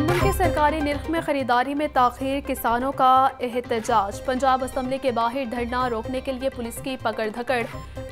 गंदम के सरकारी निर्ख में खरीदारी में ताखीर, किसानों का एहतजाज। पंजाब असम्बली के बाहर धरना रोकने के लिए पुलिस की पकड़ धकड़।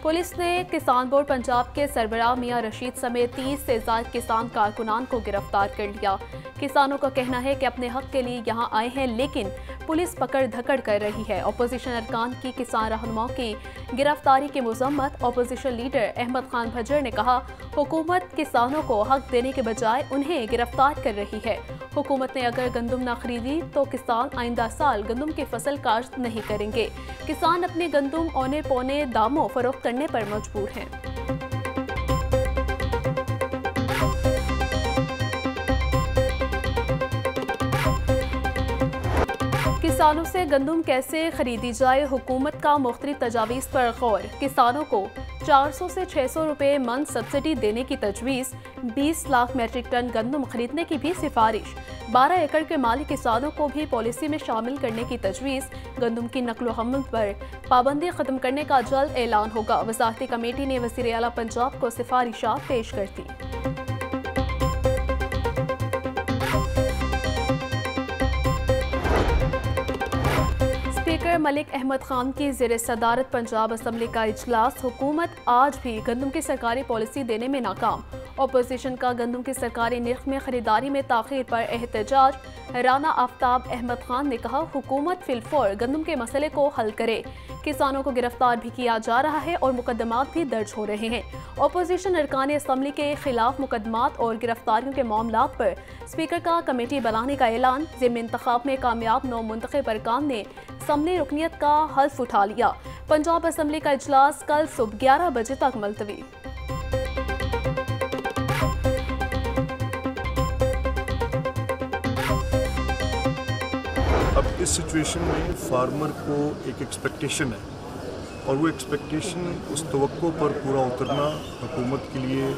पुलिस ने किसान बोर्ड पंजाब के सरबराह मियां रशीद समेत 30 से ज्यादा किसान कारकुनान को गिरफ्तार कर लिया। किसानों का कहना है कि अपने हक के लिए यहां आए हैं, लेकिन पुलिस पकड़ धकड़ कर रही है। अपोजिशन अरकान की किसान रहनुमाओं की गिरफ्तारी की मजम्मत। अपोजिशन लीडर अहमद खान भज्जर ने कहा, हुकूमत किसानों को हक देने के बजाय उन्हें गिरफ्तार कर रही है। हुकूमत ने अगर गंदम न खरीदी तो किसान आइंदा साल गंदम की फसल काश्त नहीं करेंगे। किसान अपने गंदम औने पौने दामों फरोख्त करने पर मजबूर हैं। किसानों से गंदम कैसे खरीदी जाए, हुकूमत का मुख्तलिफ तजावीज़ पर गौर। किसानों को 400 से 600 रुपये मन सब्सिडी देने की तजवीज़। 20 लाख मैट्रिक टन गंदम खरीदने की भी सिफारिश। 12 एकड़ के माली किसानों को भी पॉलिसी में शामिल करने की तजवीज़। गंदम की नकलो हमल पर पाबंदी खत्म करने का जल्द ऐलान होगा। वज़ारती कमेटी ने वज़ीर आला पंजाब को सिफारिशात पेश कर दी। स्पीकर मलिक अहमद खान की ज़ेर सदारत पंजाब असम्बली का इजलास। हुकूमत आज भी गंदम की सरकारी पॉलिसी देने में नाकाम। अपोजिशन का गंदम की सरकारी निर्ख में खरीदारी में ताखीर पर एहतजाज। राना आफ्ताब अहमद खान ने कहा, हुकूमत फिलफौर गंदम के मसले को हल करे। किसानों को गिरफ्तार भी किया जा रहा है और मुकदमात भी दर्ज हो रहे हैं। अपोजिशन अरकान असम्बली के खिलाफ मुकदमात और गिरफ्तारियों के मामलात पर स्पीकर का कमेटी बनाने का ऐलान। ज़िम्मी इंतखाब में कामयाब 9 मुंतखब अरकान ने असम्बली रुकनियत का हल्फ उठा लिया। पंजाब असम्बली का इजलास कल सुबह 11 बजे तक मुलतवी। अब इस सिचुएशन में फार्मर को एक एक्सपेक्टेशन है और वो एक्सपेक्टेशन उस तवक्को पर पूरा उतरना हुकूमत के लिए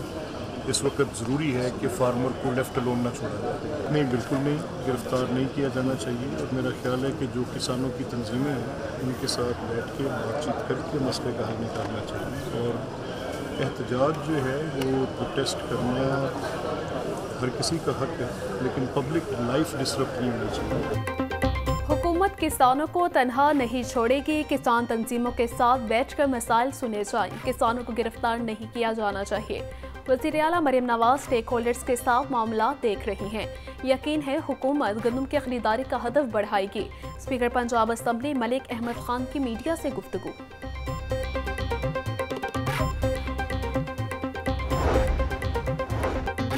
इस वक्त ज़रूरी है कि फार्मर को लेफ़्ट अलोन ना छोड़ा जाए। नहीं, बिल्कुल नहीं, गिरफ़्तार नहीं किया जाना चाहिए। और मेरा ख्याल है कि जो किसानों की तंजीमें हैं उनके साथ बैठ के बातचीत करके मसले का हल निकालना चाहिए। और एहतजाज जो है वो प्रोटेस्ट करना हर किसी का हक है, लेकिन पब्लिक लाइफ डिसरप्ट नहीं होनी चाहिए। हुकूमत किसानों को तनहा नहीं छोड़ेगी। किसान तंजीमों के साथ बैठकर मसाइल सुने जाएं। किसानों को गिरफ्तार नहीं किया जाना चाहिए। वज़ीर आला मरियम नवाज स्टेक होल्डर्स के साथ मामला देख रही हैं। यकीन है हुकूमत गंदम की खरीदारी का हदफ बढ़ाएगी। स्पीकर पंजाब असम्बली मलिक अहमद खान की मीडिया से गुफ्तगू।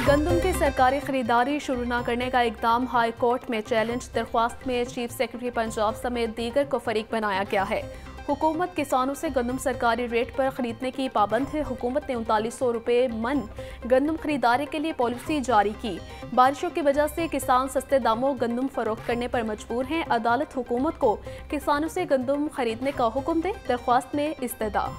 गंदम की सरकारी खरीदारी शुरू न करने का इकदाम हाई कोर्ट में चैलेंज। दरख्वास्त में चीफ सेक्रेटरी पंजाब समेत दीगर को फरीक बनाया गया है। हुकूमत किसानों से गंदम सरकारी रेट पर खरीदने की पाबंद है। हुकूमत ने 3900 रुपये मन गंदम खरीदारी के लिए पॉलिसी जारी की। बारिशों की वजह से किसान सस्ते दामों गंदम फरोख्त करने पर मजबूर हैं। अदालत हुकूमत को किसानों से गंदम खरीदने का हुक्म दे। दरख्वास्त में इस्तदा।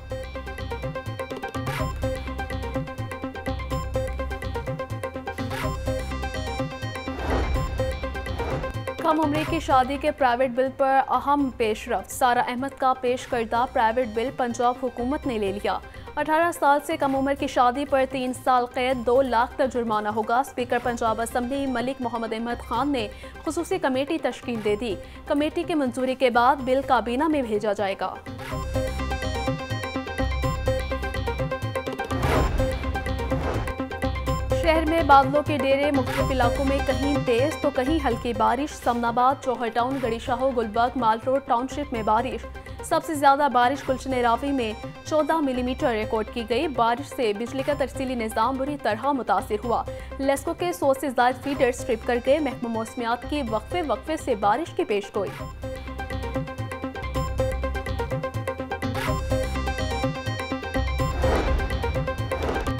कम उम्री की शादी के प्राइवेट बिल पर अहम पेशरफ्त। सारा अहमद का पेश करदा प्राइवेट बिल पंजाब हुकूमत ने ले लिया। 18 साल से कम उम्र की शादी पर 3 साल कैद, 2 लाख तक जुर्माना होगा। स्पीकर पंजाब असम्बली मलिक मोहम्मद अहमद खान ने खुसूसी कमेटी तश्कील दे दी। कमेटी की मंजूरी के बाद बिल काबीना में भेजा जाएगा। शहर में बादलों के डेरे। मुख्तलिफ इलाकों में कहीं तेज तो कहीं हल्की बारिश। समनाबाद, चौहर टाउन, गड़ीशाहो, गुलबर्ग, माल रोड टाउनशिप में बारिश। सबसे ज्यादा बारिश गुलशन रावी में 14 मिलीमीटर रिकॉर्ड की गई। बारिश से बिजली का तरसीली निज़ाम बुरी तरह मुतासिर हुआ। लेस्को के 100 से ज्यादा फीडर स्ट्रिप कर गए। महकमा मौसमियात की वक्फे से बारिश की पेशगोई।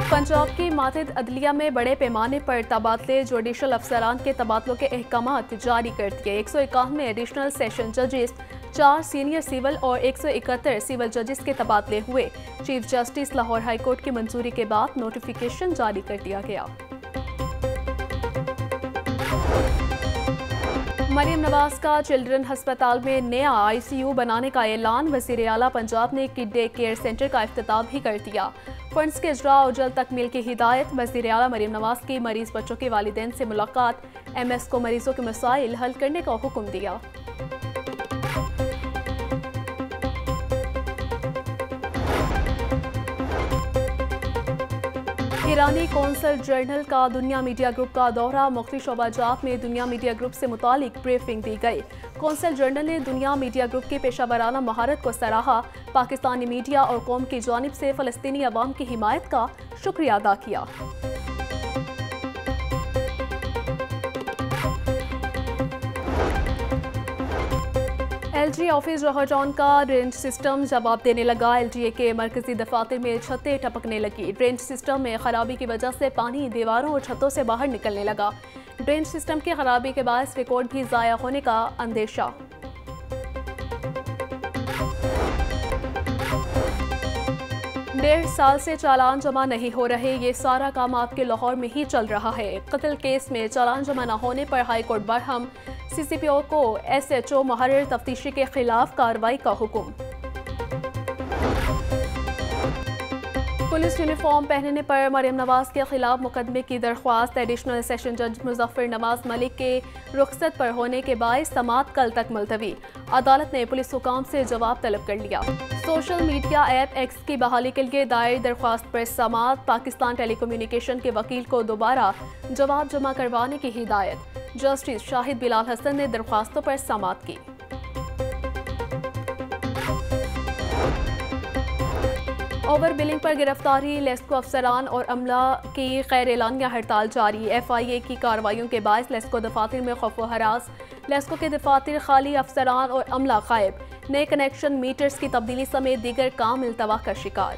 पंजाब की मातहत अदलिया में बड़े पैमाने पर तबादले। जुडिशल अफसरान के तबादलों के अहकामात जारी कर दिए। 151 एडिशनल सेशन जजेस, 4 सीनियर सिविल और 171 सिविल जजेस के तबादले हुए। Chief justice Lahore high court की मंजूरी के बाद नोटिफिकेशन जारी कर दिया गया। मरियम नवाज का चिल्ड्रन हस्पताल में नया ICU बनाने का ऐलान। वज़ीर आला पंजाब ने किड डे केयर सेंटर का इफ्तिताह भी कर दिया। फंड्स के इजरा और जल्द तकमील की हिदायत। वज़ीर आला मरियम नवाज की मरीज बच्चों के वालिदैन से मुलाकात। MS को मरीजों के मसाइल हल करने का हुक्म दिया। ईरानी कौंसल जनरल का दुनिया मीडिया ग्रुप का दौरा। मुख्तलिफ शोबाजात में दुनिया मीडिया ग्रुप से मुतालिक ब्रीफिंग दी गई। कौंसल जनरल ने दुनिया मीडिया ग्रुप की पेशावराना महारत को सराहा। पाकिस्तानी मीडिया और कौम की जानिब से फ़लस्तीनी अवाम की हिमायत का शुक्रिया अदा किया। LGA ऑफिस जौहरजान का ड्रेनेज सिस्टम जवाब देने लगा। LGA के मरकजी दफातर में छतें टपकने लगी। ड्रेनेज सिस्टम में खराबी की वजह से पानी दीवारों और छतों से बाहर निकलने लगा। ड्रेनेज सिस्टम की खराबी के बायस रिकॉर्ड भी ज़ाया होने का अंदेशा। डेढ़ साल से चालान जमा नहीं हो रहे। ये सारा काम आपके लाहौर में ही चल रहा है। कत्ल केस में चालान जमा न होने पर हाई कोर्ट बरहम। CCPO को SHO मुहर्रिर तफ्तीशी के खिलाफ कार्रवाई का हुक्म। पुलिस यूनिफॉर्म पहनने पर मरियम नवाज के खिलाफ मुकदमे की दरख्वास्त। एडिशनल सेशन जज मुजफ्फर नवाज मलिक के रुखसत पर होने के बायस समाअत कल तक मुलतवी। अदालत ने पुलिस हुकाम से जवाब तलब कर लिया। सोशल मीडिया ऐप X की बहाली के लिए दायर दरख्वास्त पर समाअत। पाकिस्तान टेलीकम्युनिकेशन के वकील को दोबारा जवाब जमा करवाने की हिदायत। जस्टिस शाहिद बिलाल हसन ने दरख्वास्तों पर समाअत की। ओवर बिलिंग पर गिरफ्तारी। लेस्को अफसरान और अमला की गैर एलानिया हड़ताल जारी। FIA की कार्रवाइयों के बायस लेस्को दफातर में खौफ व हरास। लेस्को के दफातर खाली, अफसरान और अमला गायब। नए कनेक्शन, मीटर्स की तब्दीली समेत दीगर काम इल्तवा का शिकार।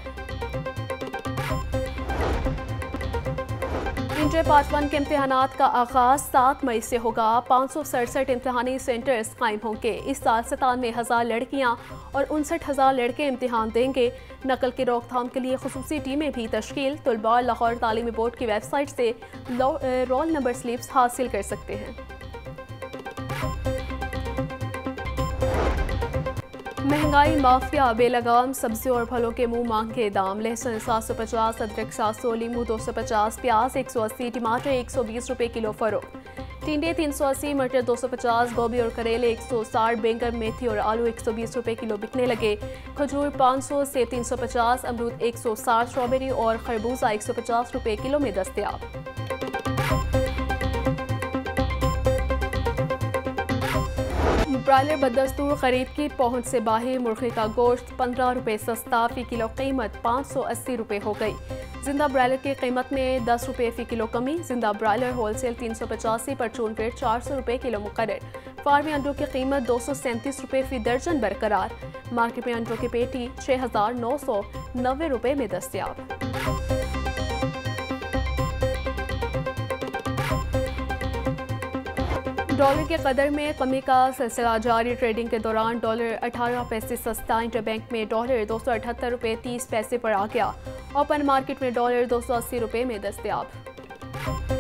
इंटर पार्ट 1 के इम्तहानात का आगाज 7 मई से होगा। 567 इम्तहानी सेंटर्स कायम होंगे। इस साल 97,000 लड़कियां और 59,000 लड़के इम्तिहान देंगे। नकल की रोकथाम के लिए खुसूसी टीमें भी तश्कील। तुलबा लाहौर तालीमी बोर्ड की वेबसाइट से रोल नंबर स्लिप्स हासिल कर सकते हैं। महंगाई माफिया बेलगाम। सब्जियों और फलों के मुंह मांगे दाम। लहसुन 750, अदरक 700, लीमू 250, प्याज 180, टमाटर 120 रुपए किलो फरोख्त। टिंडे 380, मटर 250, गोभी और करेले 160, बैंगन, मेथी और आलू 120 रुपए किलो बिकने लगे। खजूर 500, सेब 350, अमरूद 160, स्ट्रॉबेरी और खरबूजा 150 रुपए किलो में दस्तयाब। ब्रायलर बदस्तूर खरीद की पहुंच से बाहर। मुर्गी का गोश्त 15 रुपए सस्ता। फी किलो कीमत 580 रुपए हो गई। जिंदा ब्रायलर की कीमत में 10 रुपए फी किलो कमी। जिंदा ब्रायलर होलसेल 385, परचून रेट 400 रुपए किलो मुकर्रर। फार्मी अंडों की कीमत 237 रुपए फी दर्जन बरकरार। मार्केट में अंडों की पेटी 6,990 रुपए में दस्तयाब। डॉलर के कदर में कमी का सिलसिला जारी। ट्रेडिंग के दौरान डॉलर 18 पैसे सस्ता। इंटरबैंक में डॉलर 278 रुपए 30 पैसे पर आ गया। ओपन मार्केट में डॉलर 280 रुपए में दस्तयाब।